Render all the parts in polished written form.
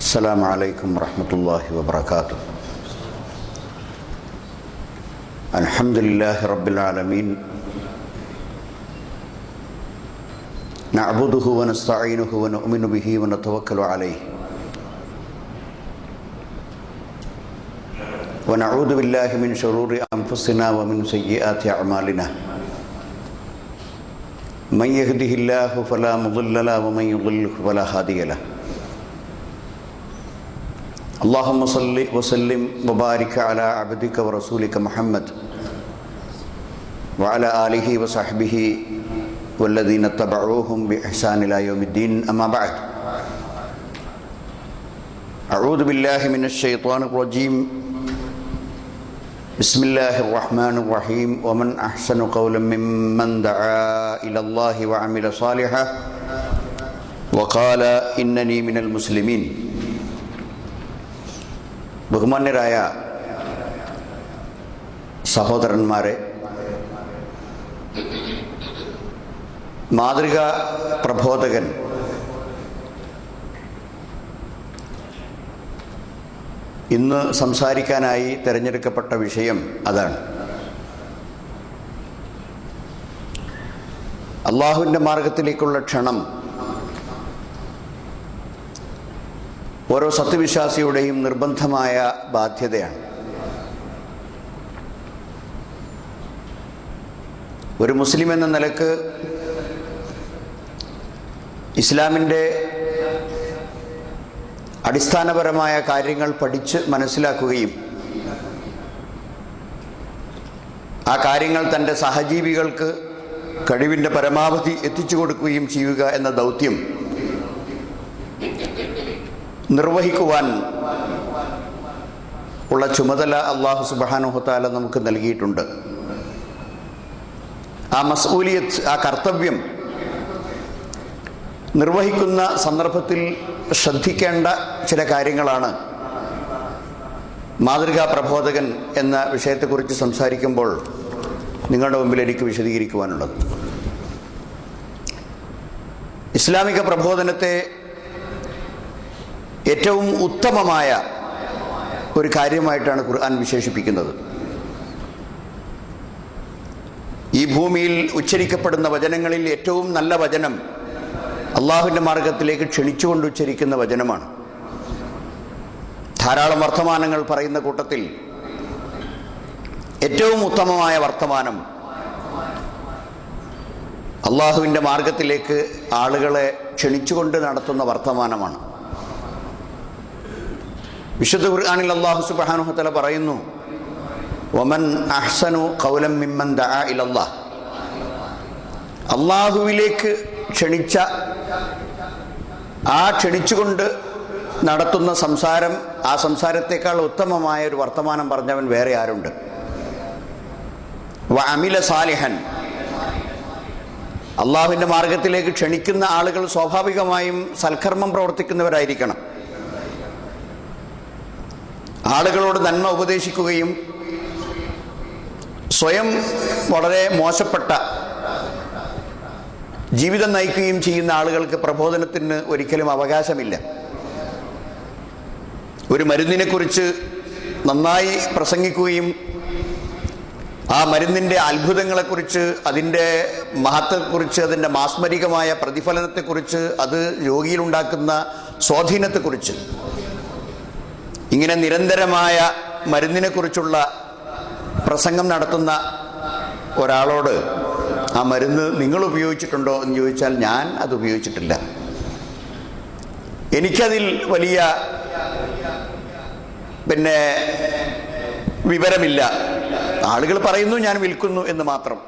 السلام عليكم ورحمة الله وبركاته. الحمد لله رب العالمين، نعبده ونستعينه ونؤمن به ونتوكل عليه، ونعوذ بالله من شرور أنفسنا ومن سيئات أعمالنا، من يهده الله فلا مضل له ومن يضلل فلا هادي له. اللهم صل وسلم وبارك على عبدك ورسولك محمد وعلى آله وصحبه والذين اتبعوهم بإحسان إلى يوم الدين. أما بعد، أعوذ بالله من الشيطان الرجيم. بسم الله الرحمن الرحيم. ومن أحسن قولا ممن دعا إلى الله وعمل صالحا وقال إنني من المسلمين. ബഹുമാന്യരായ സഹോദരന്മാരെ, മാതൃകാ പ്രബോധകൻ ഇന്ന് സംസാരിക്കാനായി തിരഞ്ഞെടുക്കപ്പെട്ട വിഷയം അതാണ്. അള്ളാഹുവിൻ്റെ മാർഗത്തിലേക്കുള്ള ക്ഷണം ഓരോ സത്യവിശ്വാസിയുടെയും നിർബന്ധമായ ബാധ്യതയാണ്. ഒരു മുസ്ലിം എന്ന നിലക്ക് ഇസ്ലാമിൻ്റെ അടിസ്ഥാനപരമായ കാര്യങ്ങൾ പഠിച്ച് മനസ്സിലാക്കുകയും ആ കാര്യങ്ങൾ തൻ്റെ സഹജീവികൾക്ക് കഴിവിൻ്റെ പരമാവധി എത്തിച്ചു കൊടുക്കുകയും ചെയ്യുക എന്ന ദൗത്യം നിർവഹിക്കുവാൻ ഉള്ള ചുമതല അല്ലാഹു സുബ്ഹാനഹു വ തആല നമുക്ക് നൽകിയിട്ടുണ്ട്. ആ മസ്ഊലിയത്ത്, ആ കർത്തവ്യം നിർവഹിക്കുന്ന സന്ദർഭത്തിൽ ശ്രദ്ധിക്കേണ്ട ചില കാര്യങ്ങളാണ് മാതൃകാ പ്രബോധകൻ എന്ന വിഷയത്തെക്കുറിച്ച് സംസാരിക്കുമ്പോൾ നിങ്ങളുടെ മുമ്പിൽ എനിക്ക് വിശദീകരിക്കുവാനുള്ളത്. ഇസ്ലാമിക പ്രബോധനത്തെ ഏറ്റവും ഉത്തമമായ ഒരു കാര്യമായിട്ടാണ് ഖുർആൻ വിശേഷിപ്പിക്കുന്നത്. ഈ ഭൂമിയിൽ ഉച്ചരിക്കപ്പെടുന്ന വചനങ്ങളിൽ ഏറ്റവും നല്ല വചനം അള്ളാഹുവിൻ്റെ മാർഗത്തിലേക്ക് ക്ഷണിച്ചുകൊണ്ട് ഉച്ചരിക്കുന്ന വചനമാണ്. ധാരാളം വർത്തമാനങ്ങൾ പറയുന്ന കൂട്ടത്തിൽ ഏറ്റവും ഉത്തമമായ വർത്തമാനം അള്ളാഹുവിൻ്റെ മാർഗത്തിലേക്ക് ആളുകളെ ക്ഷണിച്ചുകൊണ്ട് നടത്തുന്ന വർത്തമാനമാണ്. വിശുദ്ധ ഖുർആനിൽ അല്ലാഹു സുബ്ഹാനഹു വ തആല പറയുന്നു, വമൻ അഹ്സനു ഖൗലൻ മിമ്മൻ ദഅ ഇലല്ലാഹ്. അള്ളാഹുവിലേക്ക് ക്ഷണിച്ച, ആ ക്ഷണിച്ചുകൊണ്ട് നടത്തുന്ന സംസാരം, ആ സംസാരത്തേക്കാൾ ഉത്തമമായ ഒരു വർത്തമാനം പറഞ്ഞവൻ വേറെ ആരുണ്ട്? വഅമില സാലിഹൻ. അള്ളാഹുവിൻ്റെ മാർഗത്തിലേക്ക് ക്ഷണിക്കുന്ന ആളുകൾ സ്വാഭാവികമായും സൽക്കർമ്മം പ്രവർത്തിക്കുന്നവരായിരിക്കണം. ആളുകളോട് നന്മ ഉപദേശിക്കുകയും സ്വയം വളരെ മോശപ്പെട്ട ജീവിതം നയിക്കുകയും ചെയ്യുന്ന ആളുകൾക്ക് പ്രബോധനത്തിന് ഒരിക്കലും അവകാശമില്ല. ഒരു മരുന്നിനെക്കുറിച്ച് നന്നായി പ്രസംഗിക്കുകയും ആ മരുന്നിൻ്റെ അത്ഭുതങ്ങളെക്കുറിച്ച്, അതിൻ്റെ മഹത്വത്തെക്കുറിച്ച്, അതിൻ്റെ മാസ്മരികമായ പ്രതിഫലനത്തെക്കുറിച്ച്, അത് രോഗിയിലുണ്ടാക്കുന്ന സ്വാധീനത്തെക്കുറിച്ച്, ഇങ്ങനെ നിരന്തരമായ മരുന്നിനെക്കുറിച്ചുള്ള പ്രസംഗം നടത്തുന്ന ഒരാളോട് ആ മരുന്ന് നിങ്ങൾ ഉപയോഗിച്ചിട്ടുണ്ടോ എന്ന് ചോദിച്ചാൽ ഞാൻ അത് ഉപയോഗിച്ചിട്ടില്ല, എനിക്കതിൽ വലിയ വിവരമില്ല, ആളുകൾ പറയുന്നു ഞാൻ വിൽക്കുന്നു എന്ന് മാത്രം.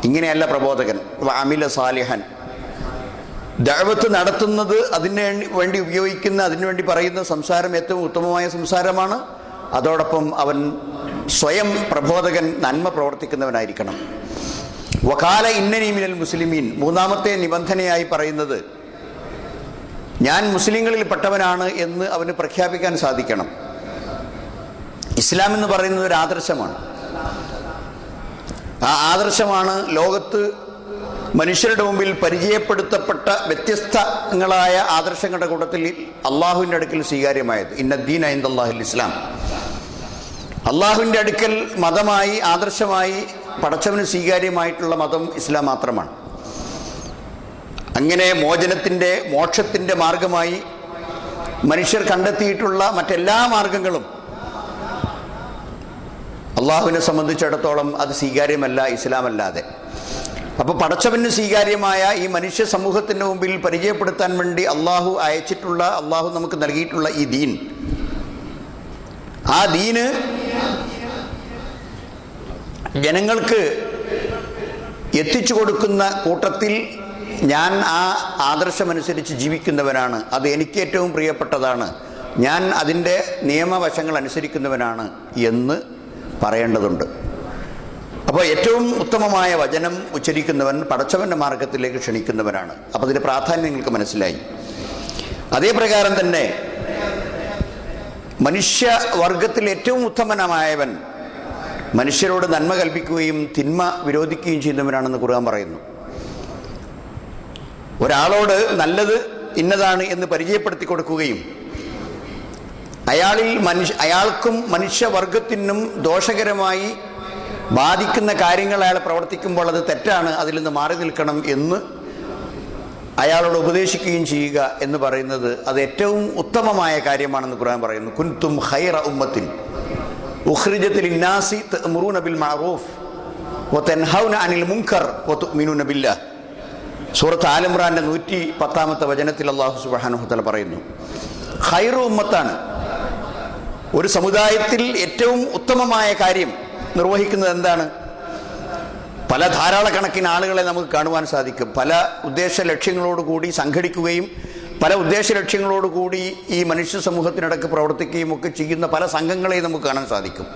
ഇങ്ങനെയല്ല പ്രബോധകൻ. വഅമില സാലിഹൻ. ദഅവത്ത് നടത്തുന്നത്, അതിന് വേണ്ടി ഉപയോഗിക്കുന്ന, അതിനുവേണ്ടി പറയുന്ന സംസാരം ഏറ്റവും ഉത്തമമായ സംസാരമാണ്. അതോടൊപ്പം അവൻ സ്വയം പ്രബോധകൻ നന്മ പ്രവർത്തിക്കുന്നവനായിരിക്കണം. വഖാല ഇന്നനി മിനൽ മുസ്ലിമീൻ. മൂന്നാമത്തെ നിബന്ധനയായി പറയുന്നത് ഞാൻ മുസ്ലിങ്ങളിൽ പെട്ടവനാണ് എന്ന് അവന് പ്രഖ്യാപിക്കാൻ സാധിക്കണം. ഇസ്ലാം എന്ന് പറയുന്നത് ഒരു ആദർശമാണ്. ആ ആദർശമാണ് ലോകത്ത് മനുഷ്യരുടെ മുമ്പിൽ പരിചയപ്പെടുത്തപ്പെട്ട വ്യത്യസ്തങ്ങളായ ആദർശങ്ങളുടെ കൂട്ടത്തിൽ അള്ളാഹുവിൻ്റെ അടുക്കൽ സ്വീകാര്യമായത് ഇന്നദ്ദീന ഇൻദല്ലാഹിൽ ഇസ്ലാം. അള്ളാഹുവിൻ്റെ അടുക്കൽ മതമായി ആദർശമായി പടച്ചവന് സ്വീകാര്യമായിട്ടുള്ള മതം ഇസ്ലാം മാത്രമാണ്. അങ്ങനെ മോക്ഷത്തിൻ്റെ മാർഗമായി മനുഷ്യർ കണ്ടെത്തിയിട്ടുള്ള മറ്റെല്ലാ മാർഗങ്ങളും അള്ളാഹുവിനെ സംബന്ധിച്ചിടത്തോളം അത് സ്വീകാര്യമല്ല ഇസ്ലാമല്ലാതെ. അപ്പോൾ പടച്ചവന് സ്വീകാര്യമായ ഈ മനുഷ്യ സമൂഹത്തിൻ്റെ മുമ്പിൽ പരിചയപ്പെടുത്താൻ വേണ്ടി അള്ളാഹു അയച്ചിട്ടുള്ള, അള്ളാഹു നമുക്ക് നൽകിയിട്ടുള്ള ഈ ദീൻ, ആ ദീന് ജനങ്ങൾക്ക് എത്തിച്ചു കൊടുക്കുന്ന കൂട്ടത്തിൽ ഞാൻ ആ ആദർശമനുസരിച്ച് ജീവിക്കുന്നവനാണ്, അത് എനിക്ക് ഏറ്റവും പ്രിയപ്പെട്ടതാണ്, ഞാൻ അതിൻ്റെ നിയമവശങ്ങൾ അനുസരിക്കുന്നവനാണ് എന്ന് പറയേണ്ടതുണ്ട്. അപ്പോൾ ഏറ്റവും ഉത്തമമായ വചനം ഉച്ചരിക്കുന്നവൻ പടച്ചവൻ്റെ മാർഗത്തിലേക്ക് ക്ഷണിക്കുന്നവനാണ്. അപ്പോൾ അതിൻ്റെ പ്രാധാന്യം നിങ്ങൾക്ക് മനസ്സിലായി. അതേ പ്രകാരം തന്നെ മനുഷ്യവർഗത്തിൽ ഏറ്റവും ഉത്തമനായവൻ മനുഷ്യരോട് നന്മ കൽപ്പിക്കുകയും തിന്മ വിരോധിക്കുകയും ചെയ്യുന്നവനാണെന്ന് ഖുർആൻ പറയുന്നു. ഒരാളോട് നല്ലത് ഇന്നതാണ് എന്ന് പരിചയപ്പെടുത്തി കൊടുക്കുകയും അയാൾക്കും മനുഷ്യവർഗത്തിനും ദോഷകരമായി ബാധിക്കുന്ന കാര്യങ്ങൾ അയാൾ പ്രവർത്തിക്കുമ്പോൾ അത് തെറ്റാണ്, അതിൽ നിന്ന് മാറി നിൽക്കണം എന്ന് അയാളോട് ഉപദേശിക്കുകയും ചെയ്യുക എന്ന് പറയുന്നത് അത് ഏറ്റവും ഉത്തമമായ കാര്യമാണെന്ന് ഖുർആൻ പറയുന്നു. കുൻതും ഖൈറ ഉമ്മത്തിൻ ഉഖ്രിജത് ലിന്നാസി തഅ്മുറൂന ബിൽ മഅറൂഫ് വതൻഹൗന അനിൽ മുൻകർ വതുഅ്മിനൂന ബില്ലാഹ്. സൂറത്ത് ആൽ ഇംറാന്റെ 110-ാമത്തെ വചനത്തിൽ അല്ലാഹു സുബ്ഹാനഹു വ തആല പറയുന്നു, ഖൈറു ഉമ്മത്താണ്, ഒരു സമുദായത്തിൽ ഏറ്റവും ഉത്തമമായ കാര്യം നിർവഹിക്കുന്നത് എന്താണ്? പല ധാരാളക്കണക്കിന് ആളുകളെ നമുക്ക് കാണുവാൻ സാധിക്കും. പല ഉദ്ദേശ ലക്ഷ്യങ്ങളോടുകൂടി സംഘടിക്കുകയും പല ഉദ്ദേശ ലക്ഷ്യങ്ങളോടുകൂടി ഈ മനുഷ്യ സമൂഹത്തിനിടയ്ക്ക് പ്രവർത്തിക്കുകയും ഒക്കെ ചെയ്യുന്ന പല സംഘങ്ങളെയും നമുക്ക് കാണാൻ സാധിക്കും.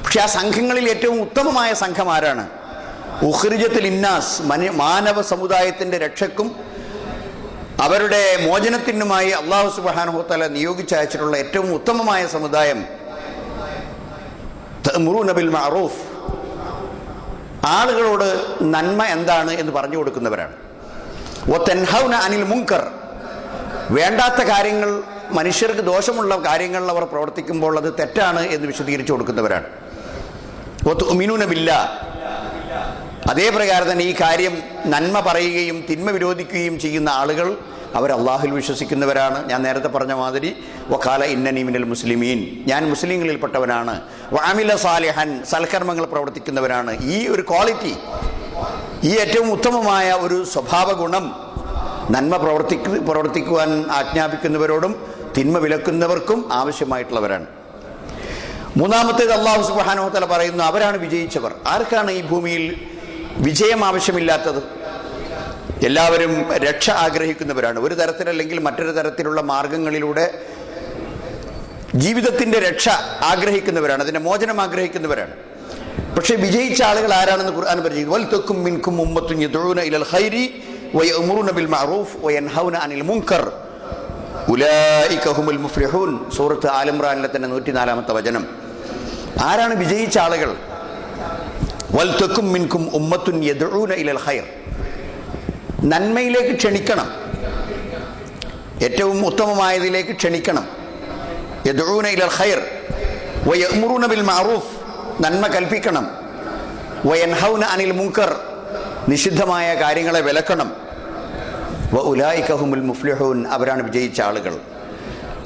പക്ഷെ ആ സംഘങ്ങളിൽ ഏറ്റവും ഉത്തമമായ സംഘം ആരാണ്? ഉഖ്രിജത്തുൽ ഇന്നാസ്, മാനവ സമുദായത്തിൻ്റെ രക്ഷയ്ക്കും അവരുടെ മോചനത്തിനുമായി അല്ലാഹു സുബ്ഹാനഹു വ തആല നിയോഗിച്ചയച്ചിട്ടുള്ള ഏറ്റവും ഉത്തമമായ സമുദായം തഅ്മുറൂന ബിൽ മഅറൂഫ്, ആളുകളോട് നന്മ എന്താണ് എന്ന് പറഞ്ഞു കൊടുക്കുന്നവരാണ്. വതൻഹൗന അനിൽ മുൻകർ, വേണ്ടാത്ത കാര്യങ്ങൾ, മനുഷ്യർക്ക് ദോഷമുള്ള കാര്യങ്ങൾ അവർ പ്രവർത്തിക്കുമ്പോൾ അത് തെറ്റാണ് എന്ന് വിശദീകരിച്ചു കൊടുക്കുന്നവരാണ്. വതുഅ്മിനൂന ബില്ലാഹ്, അതേ പ്രകാരം തന്നെ ഈ കാര്യം നന്മ പറയുകയും തിന്മ വിരോധിക്കുകയും ചെയ്യുന്ന ആളുകൾ അവർ അള്ളാഹുൽ വിശ്വസിക്കുന്നവരാണ്. ഞാൻ നേരത്തെ പറഞ്ഞ മാതിരി വഖാല ഇന്നനി മിനൽ മുസ്ലിമീൻ, ഞാൻ മുസ്ലിങ്ങളിൽപ്പെട്ടവനാണ്. വഅമില സാലിഹൻ, സൽക്കർമ്മങ്ങൾ പ്രവർത്തിക്കുന്നവരാണ്. ഈ ഒരു ക്വാളിറ്റി, ഈ ഏറ്റവും ഉത്തമമായ ഒരു സ്വഭാവ ഗുണം നന്മ പ്രവർത്തിക്കുവാൻ ആജ്ഞാപിക്കുന്നവരോടും തിന്മ വിലക്കുന്നവർക്കും ആവശ്യമായിട്ടുള്ളവരാണ്. മൂന്നാമത്തേത് അല്ലാഹു സുബ്ഹാനഹു വ തആല പറയുന്നു, അവരാണ് വിജയിച്ചവർ. ആർക്കാണ് ഈ ഭൂമിയിൽ വിജയം ആവശ്യമില്ലാത്തത്? എല്ലാവരും രക്ഷ ആഗ്രഹിക്കുന്നവരാണ്. ഒരു തരത്തിലല്ലെങ്കിൽ മറ്റൊരു തരത്തിലുള്ള മാർഗങ്ങളിലൂടെ ജീവിതത്തിൻ്റെ രക്ഷ ആഗ്രഹിക്കുന്നവരാണ്, അതിൻ്റെ മോചനം ആഗ്രഹിക്കുന്നവരാണ്. പക്ഷെ വിജയിച്ച ആളുകൾ ആരാണെന്ന് ഖുർആൻ പറയുന്നു, വൽ തകും മിൻകും ഉമ്മത്തുൻ യദ്ഊന ഇലൽ ഖൈരി വയഅ്മുറൂന ബിൽ മഅറൂഫ് വയൻഹൗന അനിൽ മുൻകർ ഉലൈക ഹുമുൽ മുഫ്ലിഹൂൻ. സൂറത്ത് ആൽ ഇംറാനിലെ തന്നെ 104-ാമത്തെ വചനം. ആരാണ് വിജയിച്ച ആളുകൾ? വൽ തകും മിൻകും ഉമ്മത്തുൻ യദ്ഊന ഇലൽ ഖൈർ, നന്മയിലേക്ക് ക്ഷണിക്കണം, ഏറ്റവും ഉത്തമമായതിലേക്ക് ക്ഷണിക്കണം. യദ്ഊന ഇലൽ ഖൈർ വയഅ്മുറൂന ബിൽ മഅറൂഫ്, നന്മ കൽപ്പിക്കണം. വയൻഹൗന അനിൽ മുൻകർ, നിഷിദ്ധമായ കാര്യങ്ങളെ വിലക്കണം. വഉലൈക ഹുമുൽ മുഫ്ലിഹൂൻ, അവരാണ് വിജയിച്ച ആളുകൾ.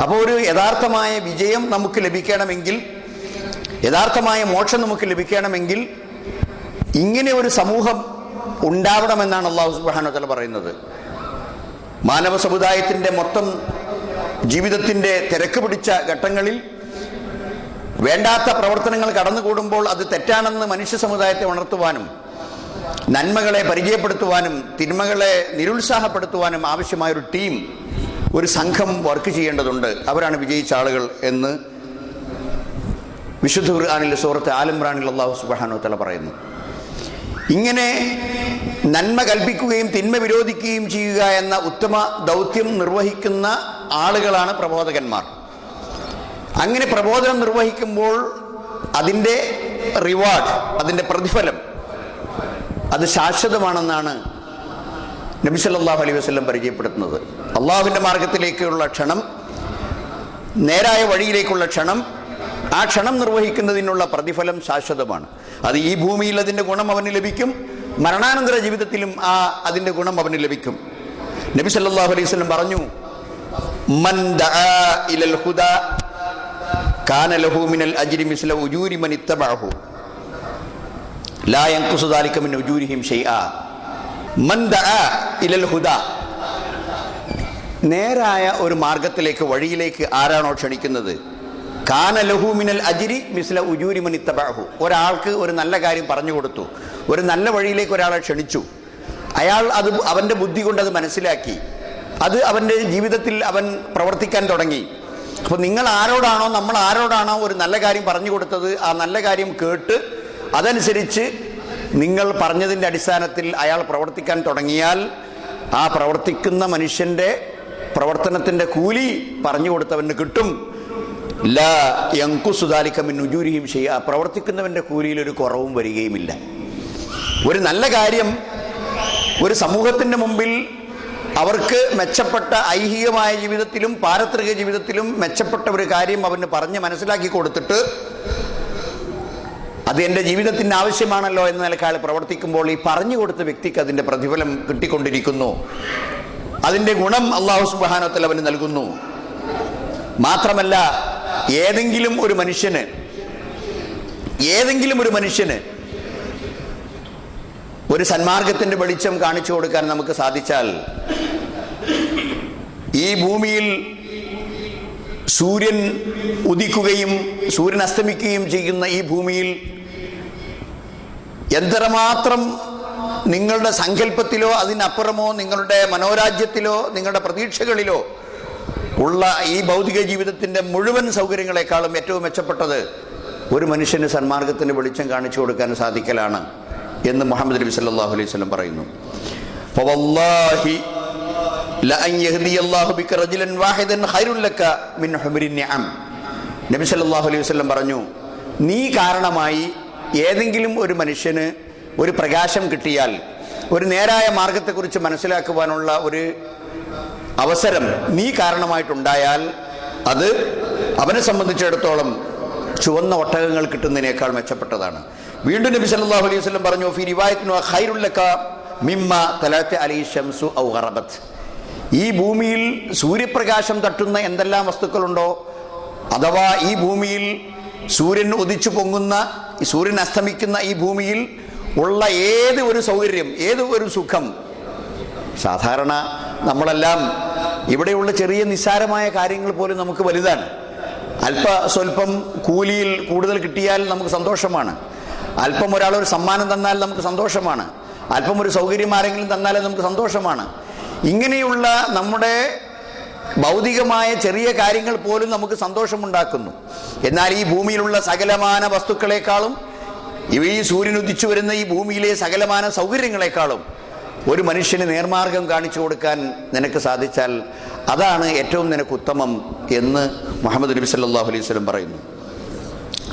അപ്പോൾ ഒരു യഥാർത്ഥമായ വിജയം നമുക്ക് ലഭിക്കണമെങ്കിൽ, യഥാർത്ഥമായ മോക്ഷം നമുക്ക് ലഭിക്കണമെങ്കിൽ ഇങ്ങനെ ഒരു സമൂഹം ഉണ്ടാവണമെന്നാണ് അല്ലാഹു സുബ്ഹാനഹു വ തആല പറയുന്നത്. മാനവ സമുദായത്തിൻ്റെ മൊത്തം ജീവിതത്തിൻ്റെ തിരക്ക് പിടിച്ച ഘട്ടങ്ങളിൽ വേണ്ടാത്ത പ്രവർത്തനങ്ങൾ കടന്നുകൂടുമ്പോൾ അത് തെറ്റാണെന്ന് മനുഷ്യ സമുദായത്തെ ഉണർത്തുവാനും നന്മകളെ പരിചയപ്പെടുത്തുവാനും തിന്മകളെ നിരുത്സാഹപ്പെടുത്തുവാനും ആവശ്യമായൊരു ടീം, ഒരു സംഘം വർക്ക് ചെയ്യേണ്ടതുണ്ട്. അവരാണ് വിജയിച്ച ആളുകൾ എന്ന് വിശുദ്ധ ഖുർആനിലെ സൂറത്ത് ആൽ ഇംറാനിൽ അല്ലാഹു സുബ്ഹാനഹു വ തആല പറയുന്നു. ഇങ്ങനെ നന്മ കൽപ്പിക്കുകയും തിന്മ വിരോധിക്കുകയും ചെയ്യുക എന്ന ഉത്തമ ദൗത്യം നിർവഹിക്കുന്ന ആളുകളാണ് പ്രബോധകന്മാർ. അങ്ങനെ പ്രബോധനം നിർവഹിക്കുമ്പോൾ അതിൻ്റെ റിവാർഡ്, അതിൻ്റെ പ്രതിഫലം അത് ശാശ്വതമാണെന്നാണ് നബി സല്ലല്ലാഹു അലൈഹി വസല്ലം പരിചയപ്പെടുത്തുന്നത്. അള്ളാഹുവിൻ്റെ മാർഗത്തിലേക്കുള്ള ക്ഷണം, നേരായ വഴിയിലേക്കുള്ള ക്ഷണം, ആ ക്ഷണം നിർവഹിക്കുന്നതിനുള്ള പ്രതിഫലം ശാശ്വതമാണ്. അത് ഈ ഭൂമിയിൽ അതിൻ്റെ ഗുണം അവന് ലഭിക്കും, മരണാനന്തര ജീവിതത്തിലും അതിൻ്റെ ഗുണം അവന് ലഭിക്കും. നബി സല്ലല്ലാഹു അലൈഹി വസല്ലം പറഞ്ഞു, മൻ ദആ ഇലൽ ഹുദാ കാന ലഹു മിനൽ അജ്രി മിസ്ല ഉജൂരി മൻ ഇത്തബഅഹു ലാ യൻഖുസു ദാലിക മിൻ ഉജൂരിഹിം ഷൈആ. മൻ ദആ ഇലൽ ഹുദാ, നേരായ ഒരു മാർഗത്തിലേക്ക്, വഴിയിലേക്ക് ആരാണോ ക്ഷണിക്കുന്നത്, കാന ലഹു മിനൽ അജ്രി മിസ്ല ഉജൂരി മൻ ഇത്തബഅഹു, ഒരാൾക്ക് ഒരു നല്ല കാര്യം പറഞ്ഞു കൊടുത്തു, ഒരു നല്ല വഴിയിലേക്ക് ഒരാളെ ക്ഷണിച്ചു, അയാൾ അത് അവൻ്റെ ബുദ്ധി കൊണ്ട് അത് മനസ്സിലാക്കി, അത് അവൻ്റെ ജീവിതത്തിൽ അവൻ പ്രവർത്തിക്കാൻ തുടങ്ങി. അപ്പോൾ നിങ്ങൾ ആരോടാണോ, നമ്മൾ ആരോടാണോ ഒരു നല്ല കാര്യം പറഞ്ഞു കൊടുത്തത്, ആ നല്ല കാര്യം കേട്ട് അതനുസരിച്ച് നിങ്ങൾ പറഞ്ഞതിൻ്റെ അടിസ്ഥാനത്തിൽ അയാൾ പ്രവർത്തിക്കാൻ തുടങ്ങിയാൽ, ആ പ്രവർത്തിക്കുന്ന മനുഷ്യൻ്റെ പ്രവർത്തനത്തിൻ്റെ കൂലി പറഞ്ഞു കൊടുത്തവന് കിട്ടും. ലാ യൻഖുസു ദാലിക മിൻ ഉജൂരിഹിം ഷൈഅ, പ്രവർത്തിക്കുന്നവൻ്റെ കൂലിയിൽ ഒരു കുറവും വരികയുമില്ല. ഒരു നല്ല കാര്യം ഒരു സമൂഹത്തിൻ്റെ മുമ്പിൽ അവർക്ക് മെച്ചപ്പെട്ട ഐഹികമായ ജീവിതത്തിലും പാരത്രിക ജീവിതത്തിലും മെച്ചപ്പെട്ട ഒരു കാര്യം അവന് പറഞ്ഞ് മനസ്സിലാക്കി കൊടുത്തിട്ട്, അത് എൻ്റെ ജീവിതത്തിന് ആവശ്യമാണല്ലോ എന്ന നിലക്കാൾ പ്രവർത്തിക്കുമ്പോൾ ഈ പറഞ്ഞു കൊടുത്ത വ്യക്തിക്ക് അതിൻ്റെ പ്രതിഫലം കിട്ടിക്കൊണ്ടിരിക്കുന്നു, അതിൻ്റെ ഗുണം അല്ലാഹു സുബ്ഹാനഹു വ തആല അവന് നൽകുന്നു. മാത്രമല്ല, ഏതെങ്കിലും ഒരു മനുഷ്യന് ഒരു സന്മാർഗത്തിന്റെ വെളിച്ചം കാണിച്ചു കൊടുക്കാൻ നമുക്ക് സാധിച്ചാൽ, ഈ ഭൂമിയിൽ സൂര്യൻ ഉദിക്കുകയും സൂര്യൻ അസ്തമിക്കുകയും ചെയ്യുന്ന ഈ ഭൂമിയിൽ എത്രമാത്രം നിങ്ങളുടെ സങ്കല്പത്തിലോ അതിനപ്പുറമോ നിങ്ങളുടെ മനോരാജ്യത്തിലോ നിങ്ങളുടെ പ്രതീക്ഷകളിലോ ഉള്ള ഈ ഭൗതിക ജീവിതത്തിൻ്റെ മുഴുവൻ സൗകര്യങ്ങളെക്കാളും ഏറ്റവും മെച്ചപ്പെട്ടത് ഒരു മനുഷ്യന് സന്മാർഗത്തിൻ്റെ വെളിച്ചം കാണിച്ചു കൊടുക്കാൻ സാധിക്കലാണ് എന്ന് മുഹമ്മദ് നബി സല്ലല്ലാഹു അലൈഹി വസല്ലം പറയുന്നു. ഫവല്ലാഹി ലഅൻ യഹ്ദിയല്ലാഹു ബിക റജുലൻ വാഹിദൻ ഖൈറുൽ ലക മിൻ ഹുമരിൻ നിഅം. നബി സല്ലല്ലാഹു അലൈഹി വസല്ലം പറഞ്ഞു, നീ കാരണമായി ഏതെങ്കിലും ഒരു മനുഷ്യന് ഒരു പ്രകാശം കിട്ടിയാൽ, ഒരു നേരായ മാർഗത്തെക്കുറിച്ച് മനസ്സിലാക്കുവാനുള്ള ഒരു അവസരം നീ കാരണമായിട്ടുണ്ടായാൽ, അത് അവനെ സംബന്ധിച്ചിടത്തോളം ചുവന്ന ഒട്ടകങ്ങൾ കിട്ടുന്നതിനേക്കാൾ മെച്ചപ്പെട്ടതാണ്. വീണ്ടും നബി സല്ലല്ലാഹു അലൈഹി വസല്ലം പറഞ്ഞു, ഫി റിവായത്തിൻ ഖൈറുൽ ലക മിമ്മ തലഅത അലൈഹി ശംസു ഔ ഗറബത്. ഈ ഭൂമിയിൽ സൂര്യപ്രകാശം തട്ടുന്ന എന്തെല്ലാം വസ്തുക്കളുണ്ടോ, അഥവാ ഈ ഭൂമിയിൽ സൂര്യൻ ഉദിച്ചു പൊങ്ങുന്ന, സൂര്യൻ അസ്തമിക്കുന്ന ഈ ഭൂമിയിൽ ഉള്ള ഏത് ഒരു സൗകര്യം, ഏത് ഒരു സുഖം, സാധാരണ നമ്മളെല്ലാം ഇവിടെയുള്ള ചെറിയ നിസ്സാരമായ കാര്യങ്ങൾ പോലും നമുക്ക് വലുതാണ്. സ്വല്പം കൂലിയിൽ കൂടുതൽ കിട്ടിയാൽ നമുക്ക് സന്തോഷമാണ്, അല്പം ഒരാളൊരു സമ്മാനം തന്നാൽ നമുക്ക് സന്തോഷമാണ്, അല്പം ഒരു സൗകര്യം ആരെങ്കിലും തന്നാൽ നമുക്ക് സന്തോഷമാണ്. ഇങ്ങനെയുള്ള നമ്മുടെ ഭൗതികമായ ചെറിയ കാര്യങ്ങൾ പോലും നമുക്ക് സന്തോഷമുണ്ടാക്കുന്നു. എന്നാൽ ഈ ഭൂമിയിലുള്ള സകലമാന വസ്തുക്കളെക്കാളും, ഈ സൂര്യൻ ഉദിച്ചു വരുന്ന ഈ ഭൂമിയിലെ സകലമാന സൗകര്യങ്ങളെക്കാളും ഒരു മനുഷ്യന് നേർമാർഗം കാണിച്ചു കൊടുക്കാൻ നിനക്ക് സാധിച്ചാൽ അതാണ് ഏറ്റവും നിനക്ക് ഉത്തമം എന്ന് മുഹമ്മദ് നബി സല്ലല്ലാഹു അലൈഹി വസല്ലം പറയുന്നു.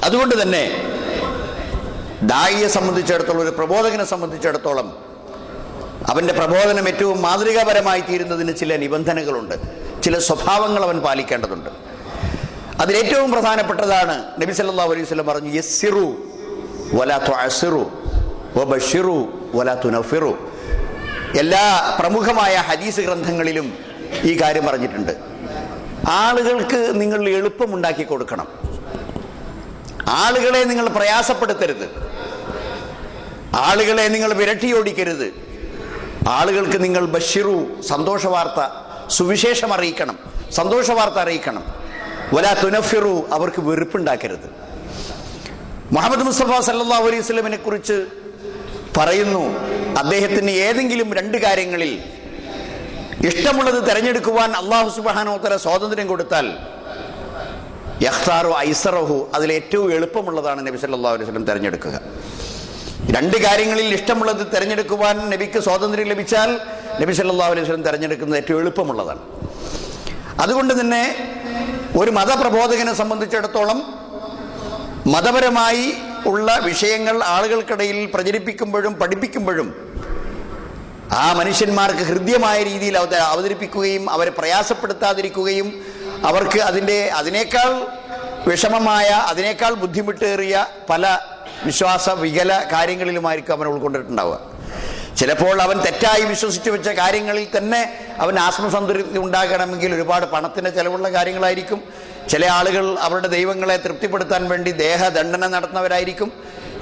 അതുകൊണ്ട് തന്നെ ദായിയെ സംബന്ധിച്ചിടത്തോളം, ഒരു പ്രബോധകനെ സംബന്ധിച്ചിടത്തോളം, അവൻ്റെ പ്രബോധനം ഏറ്റവും മാതൃകാപരമായി തീരുന്നതിന് ചില നിബന്ധനകളുണ്ട്, ചില സ്വഭാവങ്ങൾ അവൻ പാലിക്കേണ്ടതുണ്ട്. അതിലേറ്റവും പ്രധാനപ്പെട്ടതാണ് നബി സല്ലല്ലാഹു അലൈഹി വസല്ലം പറഞ്ഞു, യസ്സിറു വലാ തുഅസ്സിറു വബശ്ശിറു വലാ തുനഫിറു. എല്ലാ പ്രമുഖമായ ഹദീസ് ഗ്രന്ഥങ്ങളിലും ഈ കാര്യം പറഞ്ഞിട്ടുണ്ട്. ആളുകൾക്ക് നിങ്ങൾ എളുപ്പമുണ്ടാക്കി കൊടുക്കണം, ആളുകളെ നിങ്ങൾ പ്രയാസപ്പെടുത്തരുത്, ആളുകളെ നിങ്ങൾ വിരട്ടിയോടിക്കരുത്. ആളുകൾക്ക് നിങ്ങൾ ബശ്ശിറു, സന്തോഷവാർത്ത, സുവിശേഷം അറിയിക്കണം, സന്തോഷവാർത്ത അറിയിക്കണം. വലാ തുനഫിറു, അവർക്ക് വെറുപ്പുണ്ടാക്കരുത്. മുഹമ്മദ് മുസ്തഫ സല്ലല്ലാഹു അലൈഹി വസല്ലമിനെ കുറിച്ച് പറയുന്നു, അദ്ദേഹത്തിന് ഏതെങ്കിലും രണ്ട് കാര്യങ്ങളിൽ ഇഷ്ടമുള്ളത് തിരഞ്ഞെടുക്കുവാൻ അല്ലാഹു സുബ്ഹാനഹു വ തആല സ്വാതന്ത്ര്യം കൊടുത്താൽ യഖ്താറു ഐസറഹു, അതിലേറ്റവും എളുപ്പമുള്ളതാണ് നബി സല്ലല്ലാഹു അലൈഹി വസല്ലം തിരഞ്ഞെടുക്കുക. രണ്ട് കാര്യങ്ങളിൽ ഇഷ്ടമുള്ളത് തിരഞ്ഞെടുക്കുവാൻ നബിക്ക് സ്വാതന്ത്ര്യം ലഭിച്ചാൽ നബി സല്ലല്ലാഹു അലൈഹി വസല്ലം തിരഞ്ഞെടുക്കുന്നത് ഏറ്റവും എളുപ്പമുള്ളതാണ്. അതുകൊണ്ട് തന്നെ ഒരു മതപ്രബോധകനെ സംബന്ധിച്ചിടത്തോളം മതപരമായി ഉള്ള വിഷയങ്ങൾ ആളുകൾക്കിടയിൽ പ്രചരിപ്പിക്കുമ്പോഴും പഠിപ്പിക്കുമ്പോഴും ആ മനുഷ്യന്മാർക്ക് ഹൃദ്യമായ രീതിയിൽ അവതരിപ്പിക്കുകയും അവരെ പ്രയാസപ്പെടുത്താതിരിക്കുകയും അവർക്ക് അതിനേക്കാൾ വിഷമമായ, അതിനേക്കാൾ ബുദ്ധിമുട്ടേറിയ പല വിശ്വാസ വികല കാര്യങ്ങളിലുമായിരിക്കും അവൻ ഉൾക്കൊണ്ടിട്ടുണ്ടാവുക. ചിലപ്പോൾ അവൻ തെറ്റായി വിശ്വസിച്ചു വെച്ച കാര്യങ്ങളിൽ തന്നെ അവൻ ആത്മസംതൃപ്തി ഉണ്ടാകണമെങ്കിൽ ഒരുപാട് പണത്തിന് ചിലവുള്ള കാര്യങ്ങളായിരിക്കും. ചില ആളുകൾ അവരുടെ ദൈവങ്ങളെ തൃപ്തിപ്പെടുത്താൻ വേണ്ടി ദേഹദണ്ഡന നടത്തുന്നവരായിരിക്കും.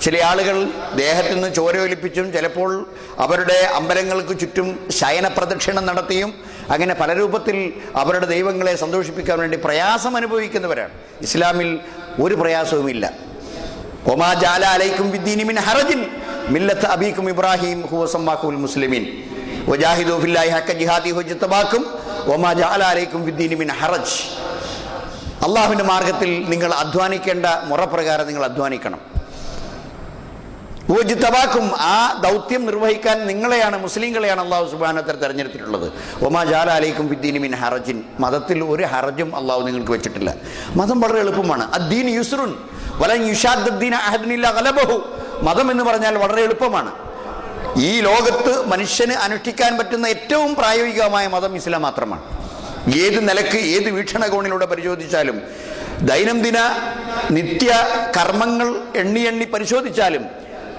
ചില ആളുകൾ ദേഹത്തിൽ നിന്ന് ചോരയൊലിപ്പിച്ചും ചിലപ്പോൾ അവരുടെ അമ്പലങ്ങൾക്ക് ചുറ്റും ശയന പ്രദക്ഷിണം നടത്തിയും അങ്ങനെ പല രൂപത്തിൽ അവരുടെ ദൈവങ്ങളെ സന്തോഷിപ്പിക്കാൻ വേണ്ടി പ്രയാസം അനുഭവിക്കുന്നവരാണ്. ഇസ്ലാമിൽ ഒരു പ്രയാസവുമില്ല. ഒമാ ജഅല അലൈക്കും ഫിദ്ദീനി മിൻ ഹറജിൻ മില്ലത അബീക്കും ഇബ്രാഹിം ഹുവ സമ്മാക്കുൽ മുസ്ലിമീൻ വജാഹിദു ഫില്ലാഹി ഹഖ ജിഹാദി ഹുജ്ജതബാക്കും ഒമാ ജഅല അലൈക്കും ഫിദ്ദീനി മിൻ ഹറജ്. അള്ളാഹുവിൻ്റെ മാർഗത്തിൽ നിങ്ങൾ അധ്വാനിക്കേണ്ട മുറപ്രകാരം നിങ്ങൾ അധ്വാനിക്കണം. ഹുജ്ജതബാക്കും, ആ ദൗത്യം നിർവഹിക്കാൻ നിങ്ങളെയാണ്, മുസ്ലിങ്ങളെയാണ് അള്ളാഹു സുബ്ഹാനഹു വ തആല തെരഞ്ഞെടുത്തിട്ടുള്ളത്. ഒമാ ജഅല അലൈക്കും ഫിദ്ദീനി മിൻ ഹറജിൻ, മതത്തിൽ ഒരു ഹറജും അള്ളാഹു നിങ്ങൾക്ക് വെച്ചിട്ടില്ല. മതം വളരെ എളുപ്പമാണ്. അദ്ദീൻ യുസ്റുൻ വലൻ യുശാദ്ദീന അഹദുൻ ഇല്ലാ ഗലബഹു. മതം എന്ന് പറഞ്ഞാൽ വളരെ എളുപ്പമാണ്. ഈ ലോകത്ത് മനുഷ്യന് അനുഷ്ഠിക്കാൻ പറ്റുന്ന ഏറ്റവും പ്രായോഗികമായ മതം ഇസ്ലാം മാത്രമാണ്. ഏത് നിലക്ക് ഏത് വീക്ഷണകോണിലൂടെ പരിശോധിച്ചാലും, ദൈനംദിന നിത്യ കർമ്മങ്ങൾ എണ്ണി പരിശോധിച്ചാലും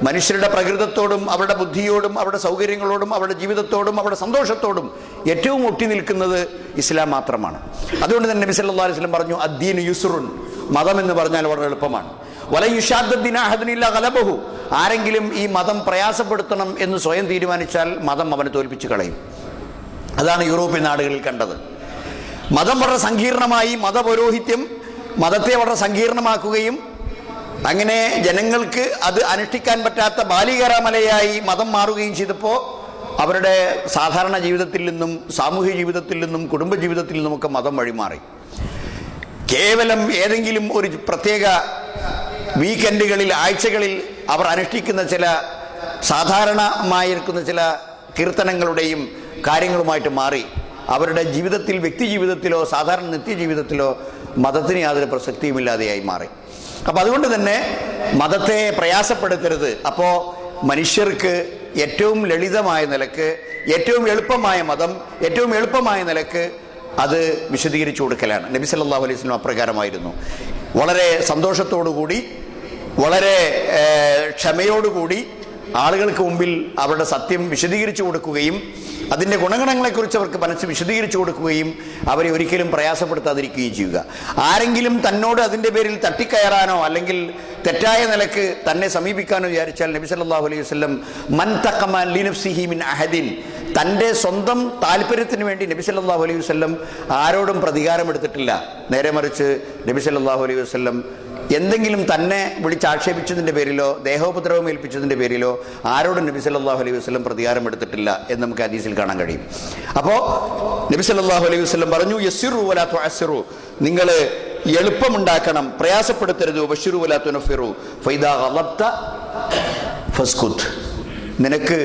മനുഷ്യരുടെ പ്രകൃതത്തോടും അവരുടെ ബുദ്ധിയോടും അവരുടെ സൗകര്യങ്ങളോടും അവരുടെ ജീവിതത്തോടും അവരുടെ സന്തോഷത്തോടും ഏറ്റവും ഒട്ടി നിൽക്കുന്നത് ഇസ്ലാം മാത്രമാണ്. അതുകൊണ്ട് തന്നെ നബി സല്ലല്ലാഹു അലൈഹി വസല്ലം പറഞ്ഞു, അദ്ദീനു യുസ്റുൻ, മതം എന്ന് പറഞ്ഞാൽ വളരെ എളുപ്പമാണ്. വലൻ യുശാദ്ദീന അഹദുൻ ഇല്ലാ ഗലബഹു, ആരെങ്കിലും ഈ മതം പ്രയാസപ്പെടുത്തണം എന്ന് സ്വയം തീരുമാനിച്ചാൽ മതം അവനെ തോൽപ്പിച്ചു കളയും. അതാണ് യൂറോപ്യൻ നാടുകളിൽ കണ്ടത്. മതം വളരെ സങ്കീർണമായി, മതപൗരോഹിത്യം മതത്തെ വളരെ സങ്കീർണമാക്കുകയും അങ്ങനെ ജനങ്ങൾക്ക് അത് അനുഷ്ഠിക്കാൻ പറ്റാത്ത ബാലികരാമലയായി മതം മാറുകയും ചെയ്തപ്പോൾ അവരുടെ സാധാരണ ജീവിതത്തിൽ നിന്നും സാമൂഹ്യ ജീവിതത്തിൽ നിന്നും കുടുംബ ജീവിതത്തിൽ നിന്നുമൊക്കെ മതം വഴിമാറി. കേവലം ഏതെങ്കിലും ഒരു പ്രത്യേക വീക്കെൻഡുകളിൽ, ആഴ്ചകളിൽ അവർ അനുഷ്ഠിക്കുന്ന ചില സാധാരണമായിരിക്കുന്ന ചില കീർത്തനങ്ങളുടെയും കാര്യങ്ങളുമായിട്ട് മാറി അവരുടെ ജീവിതത്തിൽ, വ്യക്തി ജീവിതത്തിലോ സാധാരണ നിത്യജീവിതത്തിലോ മതത്തിന് യാതൊരു പ്രസക്തിയുമില്ലാതെയായി മാറി. അപ്പം അതുകൊണ്ട് തന്നെ മതത്തെ പ്രയാസപ്പെടുത്തരുത്. അപ്പോൾ മനുഷ്യർക്ക് ഏറ്റവും ലളിതമായ നിലക്ക്, ഏറ്റവും എളുപ്പമായ മതം, ഏറ്റവും എളുപ്പമായ നിലക്ക് അത് വിശദീകരിച്ചു കൊടുക്കലാണ്. നബി സല്ലല്ലാഹു അലൈഹി വസല്ലം അപ്രകാരമായിരുന്നു. വളരെ സന്തോഷത്തോടുകൂടി, വളരെ ക്ഷമയോടുകൂടി ആളുകൾക്ക് മുമ്പിൽ അവരുടെ സത്യം വിശദീകരിച്ചു കൊടുക്കുകയും അതിൻ്റെ ഗുണഗണങ്ങളെക്കുറിച്ച് അവർക്ക് മനസ്സ് വിശദീകരിച്ചു കൊടുക്കുകയും അവരെ ഒരിക്കലും പ്രയാസപ്പെടുത്താതിരിക്കുകയും ചെയ്യുക. ആരെങ്കിലും തന്നോട് അതിൻ്റെ പേരിൽ തട്ടിക്കയറാനോ അല്ലെങ്കിൽ തെറ്റായ നിലക്ക് തന്നെ സമീപിക്കാനോ വിചാരിച്ചാൽ നബി സല്ലല്ലാഹു അലൈഹി വസല്ലം മൻ തഖമ ലിനഫ്സിഹി മിൻ അഹദിൻ, തൻ്റെ സ്വന്തം താല്പര്യത്തിന് വേണ്ടി നബി സല്ലല്ലാഹു അലൈഹി വസല്ലം ആരോടും പ്രതികാരമെടുത്തിട്ടില്ല. നേരെ മറിച്ച് നബി സല്ലല്ലാഹു അലൈഹി വസല്ലം എന്തെങ്കിലും തന്നെ വിളിച്ചാക്ഷേപിച്ചതിൻ്റെ പേരിലോ ദേഹോപദ്രവം ഏൽപ്പിച്ചതിൻ്റെ പേരിലോ ആരോടും നബി സല്ലല്ലാഹു അലൈഹി വസല്ലം പ്രതികാരം എടുത്തിട്ടില്ല എന്ന് നമുക്ക് ഹദീസിൽ കാണാൻ കഴിയും. അപ്പോൾ നബി സല്ലല്ലാഹു അലൈഹി വസല്ലം പറഞ്ഞു, യസ്സിറു വലാ തുഅസ്സിറു, നിങ്ങൾ എളുപ്പമുണ്ടാക്കണം, പ്രയാസപ്പെടുത്തരുത്. ബശിറു വലാ തുനഫിറു ഫൈദാ ഗളബ്ത ഫസ്കുത്, നിനക്ക്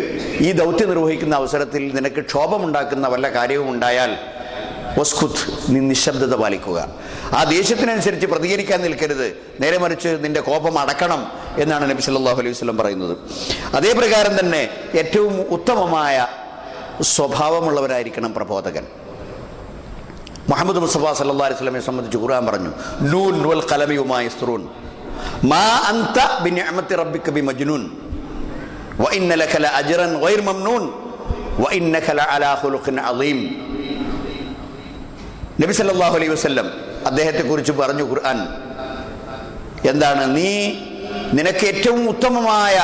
ഈ ദൗത്യം നിർവഹിക്കുന്ന അവസരത്തിൽ നിനക്ക് ക്ഷോഭമുണ്ടാക്കുന്ന വല്ല കാര്യവും ഉണ്ടായാൽ വസ്കുത്, നീ നിശബ്ദത പാലിക്കുക. ആ ദേഷ്യത്തിനനുസരിച്ച് പ്രതികരിക്കാൻ നിൽക്കരുത്, നേരെ മറിച്ച് നിന്റെ കോപം അടക്കണം എന്നാണ് നബി സല്ലല്ലാഹു അലൈഹി വസല്ലം പറയുന്നത്. അതേ പ്രകാരം തന്നെ ഏറ്റവും ഉത്തമമായ സ്വഭാവമുള്ളവരായിരിക്കണം പ്രബോധകൻ. മുഹമ്മദ് മുസ്തഫ സല്ലല്ലാഹു അലൈഹി വസല്ലമയെ സംബന്ധിച്ച് ഖുർആൻ പറഞ്ഞു, നൂൻ വൽ ഖലമി വമാ യസ്തുറൂൻ മാ അൻത ബിനിഅമത്തി റബ്ബിക ബിമജ്നൂൻ വഇന്ന ലക ലഅജ്റൻ ഗൈർ മംനൂൻ വഇന്നക ലഅലാ ഖുലുഖിൻ അളീം. നബി സല്ലല്ലാഹു അലൈഹി വസല്ലം അദ്ദേഹത്തെക്കുറിച്ച് പറഞ്ഞു ഖുർആൻ, എന്താണ്, നിനക്ക് ഏറ്റവും ഉത്തമമായ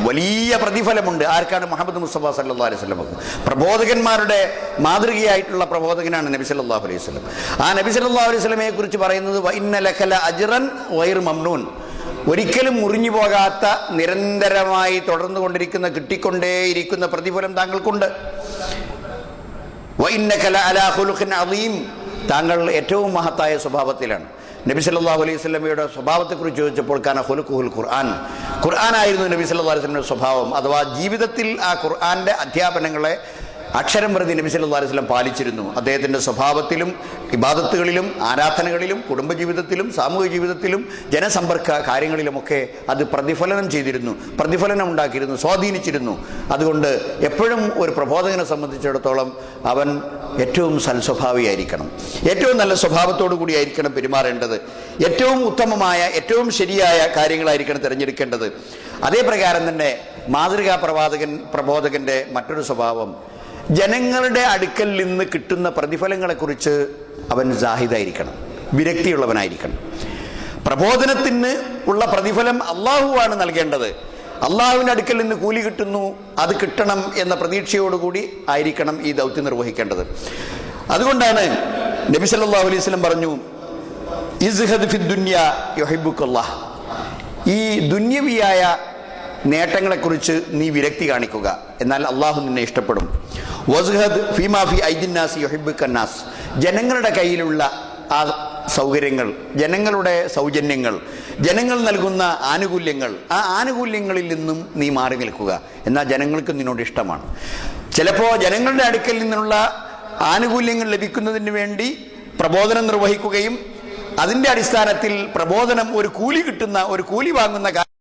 വലിയ പ്രതിഫലമുണ്ട്. ആർക്കാണ്? മുഹമ്മദ് മുസ്തഫ സല്ലല്ലാഹു അലൈഹി വസല്ലം. പ്രബോധകന്മാരുടെ മാതൃകയായിട്ടുള്ള പ്രബോധകനാണ് നബി സല്ലല്ലാഹു അലൈഹി വസല്ലം. ആ നബി സല്ലല്ലാഹു അലൈഹി വസല്ലമയെ കുറിച്ച് പറയുന്നത് വഇന്ന ലക ലഅജ്റൻ ഗൈർ മംനൂൻ, ഒരിക്കലും മുറിഞ്ഞു പോകാത്ത, നിരന്തരമായി തുടർന്നു കൊണ്ടിരിക്കുന്ന, കിട്ടിക്കൊണ്ടേയിരിക്കുന്ന പ്രതിഫലം താങ്കൾക്കുണ്ട്. വഇന്നക ലഅലാ ഖുലുഖിൻ അളീം, താങ്കൾ ഏറ്റവും മഹത്തായ സ്വഭാവത്തിലാണ്. നബി സല്ലല്ലാഹു അലൈഹി വസല്ലമയുടെ സ്വഭാവത്തെക്കുറിച്ച് ചോദിച്ചപ്പോൾ കാന ഖുലുഖുൽ ഖുർആൻ, ഖുർആനായിരുന്നു നബി സല്ലല്ലാഹു അലൈഹി വസല്ലമയുടെ സ്വഭാവം. അഥവാ ജീവിതത്തിൽ ആ ഖുർആന്റെ അധ്യാപനങ്ങളെ അക്ഷരം പ്രതി നബി സല്ലല്ലാഹു അലൈഹി വസല്ലം പാലിച്ചിരുന്നു. അദ്ദേഹത്തിൻ്റെ സ്വഭാവത്തിലും ഇബാദത്തുകളിലും ആരാധനകളിലും കുടുംബജീവിതത്തിലും സാമൂഹിക ജീവിതത്തിലും ജനസമ്പർക്ക കാര്യങ്ങളിലുമൊക്കെ അത് പ്രതിഫലനം ചെയ്തിരുന്നു, പ്രതിഫലനം ഉണ്ടാക്കിയിരുന്നു, സ്വാധീനിച്ചിരുന്നു. അതുകൊണ്ട് എപ്പോഴും ഒരു പ്രബോധകനെ സംബന്ധിച്ചിടത്തോളം അവൻ ഏറ്റവും സൽസ്വഭാവിയായിരിക്കണം, ഏറ്റവും നല്ല സ്വഭാവത്തോടു കൂടിയായിരിക്കണം പെരുമാറേണ്ടത്, ഏറ്റവും ഉത്തമമായ ഏറ്റവും ശരിയായ കാര്യങ്ങളായിരിക്കണം തിരഞ്ഞെടുക്കേണ്ടത്. അതേ പ്രകാരം തന്നെ മാതൃകാ പ്രബോധകന്റെ മറ്റൊരു സ്വഭാവം, ജനങ്ങളുടെ അടുക്കൽ നിന്ന് കിട്ടുന്ന പ്രതിഫലങ്ങളെക്കുറിച്ച് അവൻ ജാഹിദായിരിക്കണം, വിരക്തിയുള്ളവനായിരിക്കണം. പ്രബോധനത്തിന് ഉള്ള പ്രതിഫലം അള്ളാഹുവാണ് നൽകേണ്ടത്. അള്ളാഹുവിൻ്റെ അടുക്കൽ നിന്ന് കൂലി കിട്ടുന്നു, അത് കിട്ടണം എന്ന പ്രതീക്ഷയോടുകൂടി ആയിരിക്കണം ഈ ദൗത്യം നിർവഹിക്കേണ്ടത്. അതുകൊണ്ടാണ് നബി സല്ലല്ലാഹു അലൈഹി വസല്ലം പറഞ്ഞു, ഇസ്ഹദ് ഫി ദുനിയ യുഹിബ്ബുക്കല്ലാഹ്. ഈ ദുന്യവിയായ നേട്ടങ്ങളെക്കുറിച്ച് നീ വിരക്തി കാണിക്കുക, എന്നാൽ അള്ളാഹു നിന്നെ ഇഷ്ടപ്പെടും. വസ്ഹദ് ഫീമാ ഫി ഐദിന്നാസ് യുഹിബ്ബുക്കന്നാസ്. ജനങ്ങളുടെ കയ്യിലുള്ള ആ സൗകര്യങ്ങൾ, ജനങ്ങളുടെ സൗജന്യങ്ങൾ, ജനങ്ങൾ നൽകുന്ന ആനുകൂല്യങ്ങൾ, ആ ആനുകൂല്യങ്ങളിൽ നിന്നും നീ മാറി നിൽക്കുക, എന്നാൽ ജനങ്ങൾക്ക് നിന്നോട് ഇഷ്ടമാണ്. ചിലപ്പോൾ ജനങ്ങളുടെ അടുക്കൽ നിന്നുള്ള ആനുകൂല്യങ്ങൾ ലഭിക്കുന്നതിന് വേണ്ടി പ്രബോധനം നിർവഹിക്കുകയും അതിൻ്റെ അടിസ്ഥാനത്തിൽ പ്രബോധനം ഒരു കൂലി കിട്ടുന്ന, ഒരു കൂലി വാങ്ങുന്ന